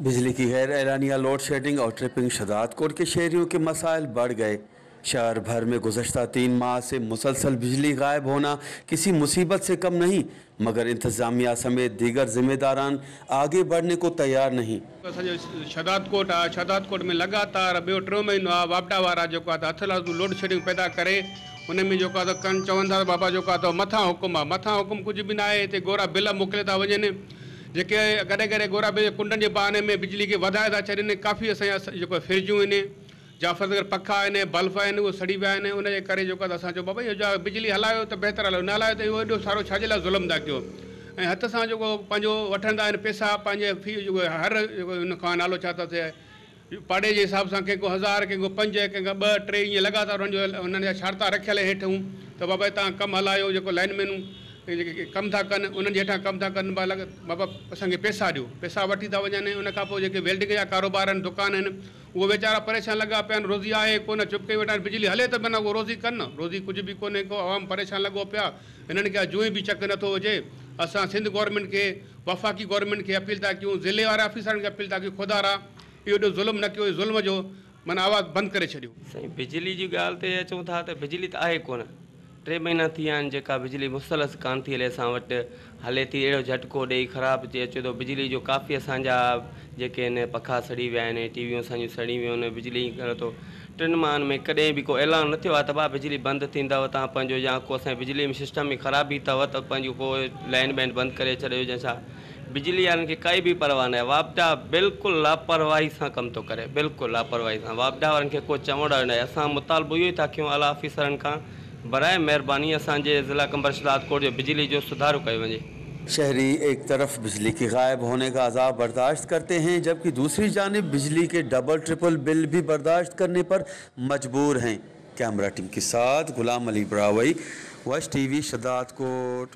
बिजली की गैर एलानिया लोड शेडिंग और ट्रिपिंग शदादकोट के शहरियों के मसाइल बढ़ गए। शहर भर में गुज़श्ता 3 माह से मुसलसल बिजली गायब होना किसी मुसीबत से कम नहीं, मगर इंतज़ामिया समेत दीगर जिम्मेदारान आगे बढ़ने को तैयार नहीं। शदादकोट आहे, शदादकोट में लगातार ॿियो टियों महीनो आहे वापडा वारा जेको आहे हथ लाज़ू लोड शेडिंग पैदा करे उन में जेको आहे कनि चवंदा बाबा जेको आहे मथां हुकुम आहे, मथां हुकुम कुझु बि न आहे। हिते गोरा बिल मोकिले था वञनि, जेके कॾहिं कॾहिं गोरा बिल कुंडनि जे बहाने में बिजली खे वधाए था छॾनि। काफ़ी असांजा जेको फ्रिजूं आहिनि, जाफ़र पखा आहिनि, बल्ब आहिनि, उहे सड़ी विया आहिनि। उनजे करे जेको आहे असां चयो बाबा इहो बिजली हलायो त बहितर हलायो, न हलायो त इहो एॾो सारो छाजे लाइ ज़ुल्म था कयो। ऐं हथ सां जेको पंहिंजो वठंदा आहिनि पैसा, पंहिंजे फी जेको हर उन खां नालो छा थो थिए पाड़े जे हिसाब सां, कंहिंखो 1000, कंहिंखो 5, कंहिंखो 2, 3 ईअं लगातार उन्हनि जा शर्ता रखियल हेठूं त बाबा तव्हां कमु हलायो। जेको लाइनमैनूं जेके कमु था कनि उन्हनि जे हेठां कमु था कनि, बाबा असांखे पैसा ॾियो, पैसा वठी था वञनि। उन खां पोइ जेके वेल्डिंग जा कारोबार आहिनि, दुकान आहिनि, उहे वीचारा परेशान लॻा पिया आहिनि। रोज़ी आहे कोन, चुप कई वेठा आहिनि। बिजली हले त माना उहो रोज़ी कनि, रोज़ी कुझु बि कोन्हे को, आवाम परेशान लॻो पिया। हिननि खे जुए बि चक नथो हुजे। असां सिंध गवर्नमेंट खे, वफ़ाक़ी गवर्नमेंट खे अपील था कयूं, ज़िले वारे ऑफिसरनि खे अपील था कयूं, ख़ुदा इहो एॾो ज़ुल्म न कयो, ज़ुल्म जो माना आवाज़ बंदि करे छॾियो। साईं बिजली जी ॻाल्हि ते अचूं था त बिजली त आहे कोन। 3 महीना थी विया आहिनि जेका बिजली मुस्तलस कान थी हले असां वटि, हले थी अहिड़ो झटको ॾेई ख़राबु थी अचे थो। बिजली जो काफ़ी असांजा जेके आहिनि पखा सड़ी विया आहिनि, टीवियूं असांजूं सड़ी वियूं आहिनि। बिजली करे थो 3 माहनि में कॾहिं बि को ऐलान न थियो आहे त भाउ बिजली बंदि थींदव तव्हां पंहिंजो, या को असांजे बिजली में सिस्टम में ख़राबी अथव त पंहिंजो को लाइन वाइन बंदि करे छॾियो। जंहिंसां बिजली वारनि खे काई बि परवाह न आहे। वापडा बिल्कुलु लापरवाही सां कमु थो करे, बिल्कुलु लापरवाही सां। वापडा वारनि खे को चवण न आहे। असां मुतालबो इहो ई था कयूं आला ऑफिसरनि खां, बराए महिरबानी असांजे ज़िला कंबर शदादकोट जो बिजली जो सुधारो कयो वञे। शहरी एक तरफ बिजली के गायब होने का अज़ाब बर्दाश्त करते हैं, जबकि दूसरी जानिब बिजली के डबल ट्रिपल बिल भी बर्दाश्त करने पर मजबूर हैं। कैमरा टीम के साथ गुलाम अली ब्रावई, वश टीवी शदादकोट।